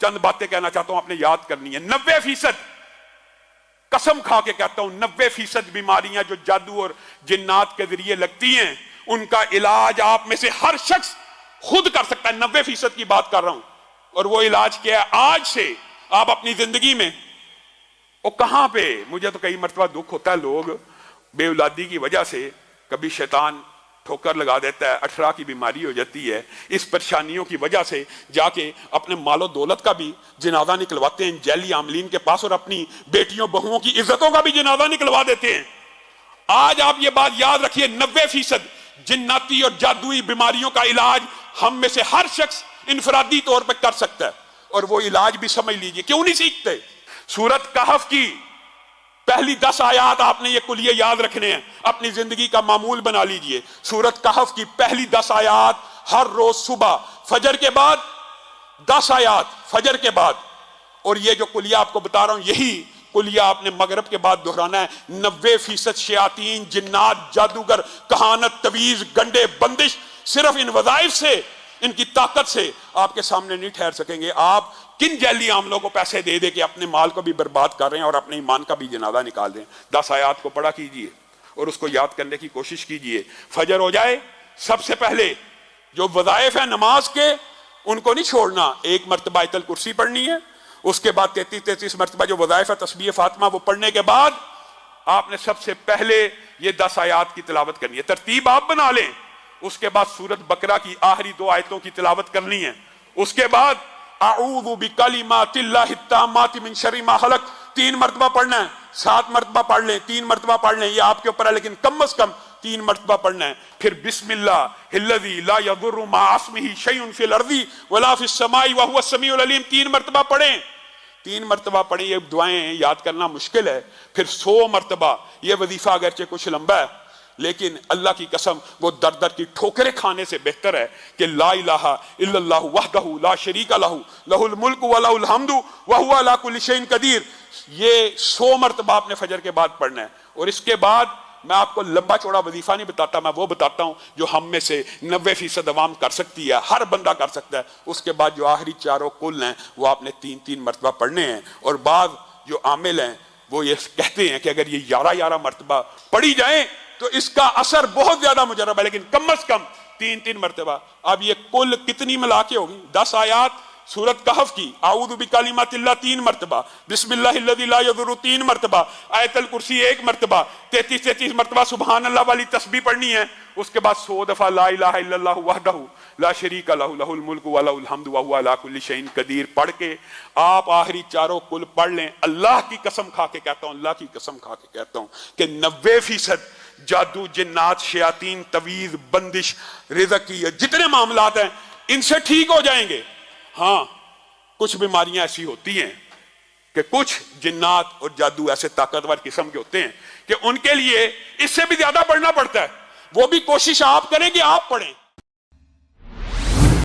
چند باتیں کہنا چاہتا ہوں، آپ نے یاد کرنی ہے۔ 90% قسم کھا کے کہتا ہوں 90% بیماریاں جو جادو اور جنات کے ذریعے لگتی ہیں ان کا علاج آپ میں سے ہر شخص خود کر سکتا ہے۔ 90% کی بات کر رہا ہوں۔ اور وہ علاج کیا ہے؟ آج سے آپ اپنی زندگی میں، وہ کہاں پہ، مجھے تو کئی مرتبہ دکھ ہوتا ہے، لوگ بے اولادی کی وجہ سے کبھی شیطان ٹھوکر لگا دیتا ہے، 18 کی بیماری ہو جاتی ہے، اس پریشانیوں کی وجہ سے جا کے اپنے مال و دولت کا بھی جنازہ نکلواتے ہیں جیلی عاملین کے پاس، اور اپنی بیٹیوں بہوؤں کی عزتوں کا بھی جنازہ نکلوا دیتے ہیں۔ آج آپ یہ بات یاد رکھیے، 90% جناتی اور جادوئی بیماریوں کا علاج ہم میں سے ہر شخص انفرادی طور پہ کر سکتا ہے، اور وہ علاج بھی سمجھ لیجئے۔ کیوں نہیں سیکھتے؟ سورت کہف کی پہلی 10 آیات آپ نے یہ کلیے یاد رکھنے ہیں، اپنی زندگی کا معمول بنا لیجئے۔ سورت کہف کی پہلی 10 آیات ہر روز صبح فجر کے بعد 10 آیات فجر کے بعد، اور یہ جو کلیہ آپ کو بتا رہا ہوں یہی کلیہ آپ نے مغرب کے بعد دہرانا ہے۔ 90% شیاطین، جنات، جادوگر، کہانت، تویز، گنڈے، بندش صرف ان وظائف سے، ان کی طاقت سے آپ کے سامنے نہیں ٹھہر سکیں گے۔ آپ کن جیلی عاملوں کو پیسے دے دے کے اپنے مال کو بھی برباد کر رہے ہیں اور اپنے ایمان کا بھی جنازہ نکال دیں۔ 10 آیات کو پڑھا کیجئے اور اس کو یاد کرنے کی کوشش کیجئے۔ فجر ہو جائے، سب سے پہلے جو وظائف ہیں نماز کے ان کو نہیں چھوڑنا۔ 1 مرتبہ آیت الکرسی پڑھنی ہے، اس کے بعد 33 مرتبہ جو وظائف ہے تسبیح فاطمہ وہ پڑھنے کے بعد آپ نے سب سے پہلے یہ 10 آیات کی تلاوت کرنی ہے۔ ترتیب آپ بنا لیں۔ اس کے بعد سورت بقرہ کی آخری 2 آیتوں کی تلاوت کرنی ہے۔ اس کے بعد اعوذ بکلمات اللہ التامات من شر ما خلق 3 مرتبہ پڑھنا ہے۔ 7 مرتبہ پڑھ لیں، 3 مرتبہ پڑھ لیں، یہ آپ کے اوپر ہے، لیکن کم از کم 3 مرتبہ پڑھنا ہے۔ پھر بسم اللہ الذی لا یضر مع اسمہ شیء فی الارض ولا فی السماء وهو السمیع العلیم 3 مرتبہ پڑھیں۔ 3 مرتبہ پڑھیں۔ یہ دعائیں یاد کرنا مشکل ہے۔ پھر 100 مرتبہ، یہ وظیفہ اگرچہ کچھ لمبا ہے لیکن اللہ کی قسم وہ در در کی ٹھوکریں کھانے سے بہتر ہے کہ لا الہ الا اللہ وحدہ لا شریک لہ لہ الملک ولہ الحمد وہو علی کل شیء قدیر۔ یہ 100 مرتبہ آپ نے فجر کے بعد پڑھنا ہے۔ اور اس کے بعد میں آپ کو لمبا چوڑا وظیفہ نہیں بتاتا، میں وہ بتاتا ہوں جو ہم میں سے 90% عوام کر سکتی ہے، ہر بندہ کر سکتا ہے۔ اس کے بعد جو آخری 4 کل ہیں وہ آپ نے 3 مرتبہ پڑھنے ہیں۔ اور بعض جو عامل ہیں وہ یہ کہتے ہیں کہ اگر یہ 11 مرتبہ پڑھی جائیں تو اس کا اثر بہت زیادہ مجرب ہے، لیکن کم از کم 3 مرتبہ۔ اب یہ کل کتنی ملا کے ہوگی؟ 10 آیات سورت کہف کی، اعوذ بکلمات اللہ 3 مرتبہ، بسم اللہ الذی لا یضر 3 مرتبہ، آیت الکرسی 1 مرتبہ، 33 مرتبہ سبحان اللہ والی تسبیح پڑھنی ہے۔ اس کے بعد 100 دفعہ لا الہ الا اللہ وحدہ لا شریک لہ لہ الملک ولہ الحمد وہو علی کل شیء قدیر پڑھ کے آپ آخری 4 کل پڑھ لیں۔ اللہ کی قسم کھا کے کہتا ہوں، اللہ کی قسم کھا کے کہتا ہوں کہ 90% جادو، جنات، شیاطین، تویز، بندش، رزق کی جتنے معاملات ہیں ان سے ٹھیک ہو جائیں گے۔ ہاں کچھ بیماریاں ایسی ہوتی ہیں کہ کچھ جنات اور جادو ایسے طاقتور قسم کے ہوتے ہیں کہ ان کے لیے اس سے بھی زیادہ پڑھنا پڑتا ہے۔ وہ بھی کوشش آپ کریں کہ آپ پڑھیں۔